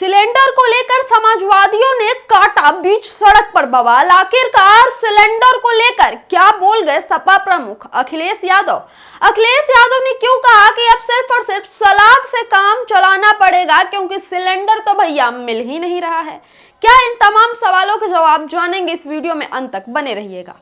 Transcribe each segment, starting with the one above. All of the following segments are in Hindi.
सिलेंडर को लेकर समाजवादियों ने काटा बीच सड़क पर बवाल। आखिरकार सिलेंडर को लेकर क्या बोल गए सपा प्रमुख अखिलेश यादव। अखिलेश यादव ने क्यों कहा कि अब सिर्फ और सिर्फ सलाद से काम चलाना पड़ेगा क्योंकि सिलेंडर तो भैया मिल ही नहीं रहा है। क्या इन तमाम सवालों के जवाब जानेंगे इस वीडियो में, अंत तक बने रहिएगा।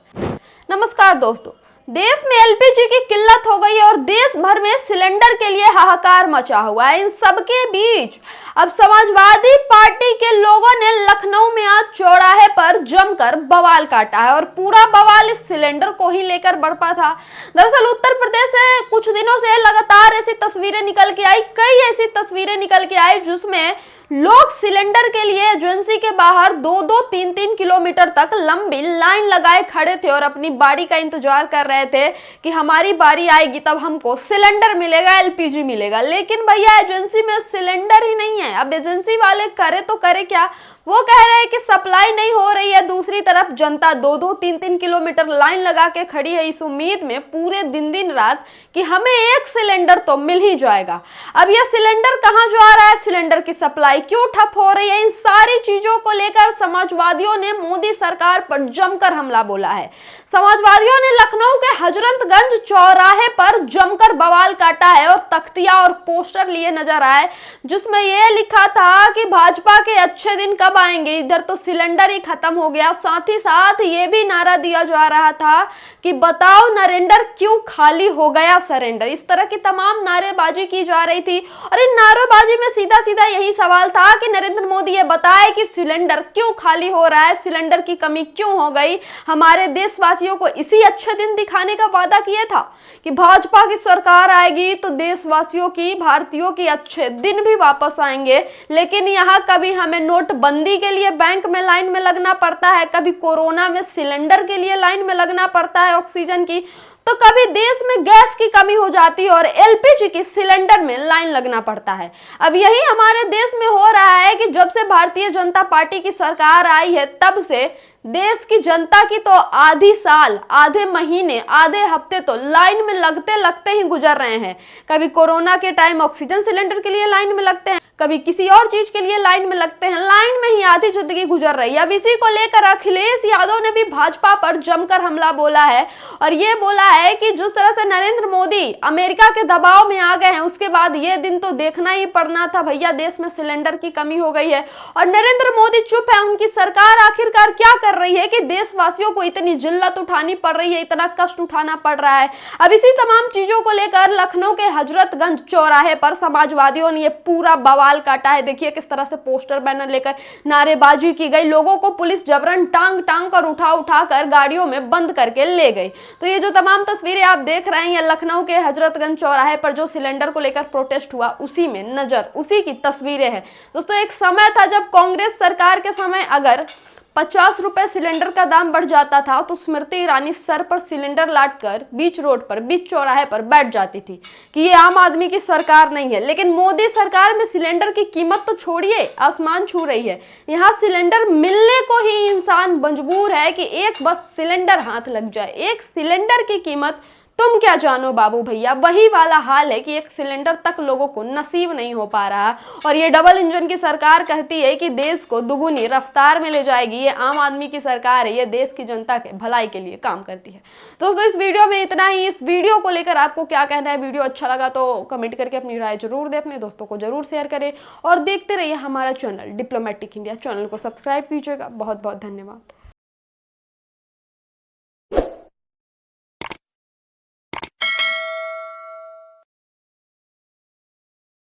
नमस्कार दोस्तों, देश में एलपीजी की किल्लत हो गई है और देश भर में सिलेंडर के लिए हाहाकार मचा हुआ है। इन सबके बीच अब समाजवादी पार्टी के लोगों ने लखनऊ में आज चौराहे पर जमकर बवाल काटा है और पूरा बवाल इस सिलेंडर को ही लेकर बरपा था। दरअसल उत्तर प्रदेश से कुछ दिनों से लगातार ऐसी तस्वीरें निकल के आई, कई ऐसी तस्वीरें निकल के आई जिसमें लोग सिलेंडर के लिए एजेंसी के बाहर 2-2, 3-3 किलोमीटर तक लंबी लाइन लगाए खड़े थे और अपनी बारी का इंतजार कर रहे थे कि हमारी बारी आएगी तब हमको सिलेंडर मिलेगा, एलपीजी मिलेगा। लेकिन भैया एजेंसी में सिलेंडर ही नहीं है। अब एजेंसी वाले करे तो करे क्या, वो कह रहे हैं कि सप्लाई नहीं हो रही है। दूसरी तरफ जनता 2-2, 3-3 किलोमीटर लाइन लगा के खड़ी है इस उम्मीद में पूरे दिन रात कि हमें एक सिलेंडर तो मिल ही जाएगा। अब यह सिलेंडर कहां जा रहा है, सिलेंडर की सप्लाई क्यों ठप हो रही है, इन सारी चीजों को लेकर समाजवादियों ने मोदी सरकार पर जमकर हमला बोला है। समाजवादियों ने लखनऊ के हजरतगंज चौराहे पर जमकर बवाल काटा है और तख्तियां और पोस्टर लिए नजर आए जिसमें यह लिखा था कि भाजपा के अच्छे दिन कब आएंगे, इधर तो सिलेंडर ही खत्म हो गया। साथ ही साथ ये भी नारा दिया जा रहा था कि बताओ नरेंद्र क्यों खाली हो गया सरेंडर। इस तरह की तमाम नारेबाजी की जा रही थी और इन नारेबाजी में सीधा सीधा यही सवाल था कि नरेंद्र मोदी ये बताए कि सिलेंडर क्यों खाली हो रहा है, सिलेंडर की कमी क्यों हो गई। हमारे देशवासियों को इसी अच्छे दिन दिखाने का वादा किया था कि भाजपा की सरकार आएगी तो देशवासियों की, भारतीयों की अच्छे दिन भी वापस आएंगे। लेकिन यहाँ कभी हमें नोटबंदी के लिए बैंक में लाइन में लगना पड़ता है, कभी कोरोना में सिलेंडर के लिए लाइन में लगना पड़ता है ऑक्सीजन की, तो कभी देश में गैस की कमी हो जाती है और एलपीजी की सिलेंडर में लाइन लगना पड़ता है। अब यही हमारे देश में हो रहा है कि जब से भारतीय जनता पार्टी की सरकार आई है तब से देश की जनता की तो आधी साल, आधे महीने, आधे हफ्ते तो लाइन में लगते लगते ही गुजर रहे हैं। कभी कोरोना के टाइम ऑक्सीजन सिलेंडर के लिए लाइन में लगते हैं, कभी किसी और चीज के लिए लाइन में लगते हैं, लाइन में ही आधी जिंदगी गुजर रही है। अब इसी को लेकर अखिलेश यादव ने भी भाजपा पर जमकर हमला बोला है और ये बोला है कि जिस तरह से नरेंद्र मोदी अमेरिका के दबाव में आ गए हैं उसके बाद ये दिन तो देखना ही पड़ना था भैया, देश में सिलेंडर की कमी हो गई है और नरेंद्र मोदी चुप है। उनकी सरकार आखिरकार क्या कर रही है कि देशवासियों को इतनी जिल्लत उठानी पड़ रही है, इतना कष्ट उठाना पड़ रहा है। अब इसी तमाम चीजों को लेकर लखनऊ के हजरतगंज चौराहे पर समाजवादियों ने ये पूरा बवाल काटा है। देखिए किस तरह से पोस्टर बैनर लेकर नारेबाजी की गई, लोगों को पुलिस जबरन टांग टांग कर उठा कर गाड़ियों में बंद करके ले गई। तो ये जो तमाम तस्वीरें आप देख रहे हैं ये लखनऊ के हजरतगंज चौराहे पर जो सिलेंडर को लेकर प्रोटेस्ट हुआ उसी में नजर, उसी की तस्वीरें हैं। दोस्तों एक समय था जब कांग्रेस सरकार के समय अगर 50 रुपए सिलेंडर का दाम बढ़ जाता था तो स्मृति ईरानी सर पर सिलेंडर लाद कर बीच रोड पर, बीच चौराहे पर बैठ जाती थी कि ये आम आदमी की सरकार नहीं है। लेकिन मोदी सरकार में सिलेंडर की कीमत तो छोड़िए, आसमान छू रही है। यहाँ सिलेंडर मिलने को ही इंसान मजबूर है कि एक बस सिलेंडर हाथ लग जाए। एक सिलेंडर की कीमत तुम क्या जानो बाबू भैया, वही वाला हाल है कि एक सिलेंडर तक लोगों को नसीब नहीं हो पा रहा। और ये डबल इंजन की सरकार कहती है कि देश को दुगुनी रफ्तार में ले जाएगी। ये आम आदमी की सरकार है, ये देश की जनता के भलाई के लिए काम करती है। दोस्तों इस वीडियो में इतना ही। इस वीडियो को लेकर आपको क्या कहना है, वीडियो अच्छा लगा तो कमेंट करके अपनी राय जरूर दें, अपने दोस्तों को जरूर शेयर करें और देखते रहिए हमारा चैनल डिप्लोमेटिक इंडिया। चैनल को सब्सक्राइब कीजिएगा। बहुत बहुत धन्यवाद।